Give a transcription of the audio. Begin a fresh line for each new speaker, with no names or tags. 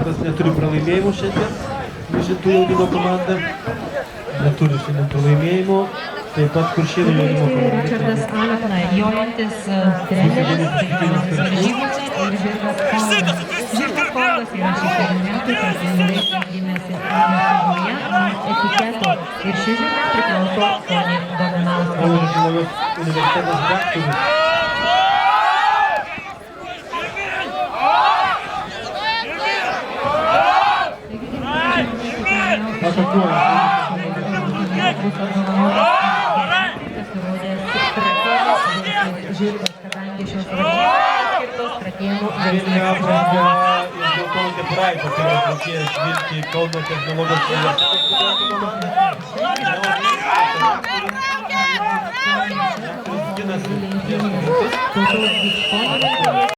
Žirgas neturi pralaimėjimų šiandien. Žirtų jaunimo komanda neturi šiandien pralaimėjimų. Taip pat Kuršėnų jaunimo komanda.
Ričardas Alekna, jojantis treneris varžybose ir Žirgas Kongas. Žirgas Kongas yra 6 metų, profesionaliai gimęs Lietuvoje ant etiketo. Ir šis žirgas priklauso poniai Dominauskienei.
Universitetas direktorius.
Žirgas, kadangi šios varžybos skirtos Trakėnų
Vilniuje aprengė ir dėl to Kepuraitė turėjo atlikėjas vilki Kauno technologijos universiteto.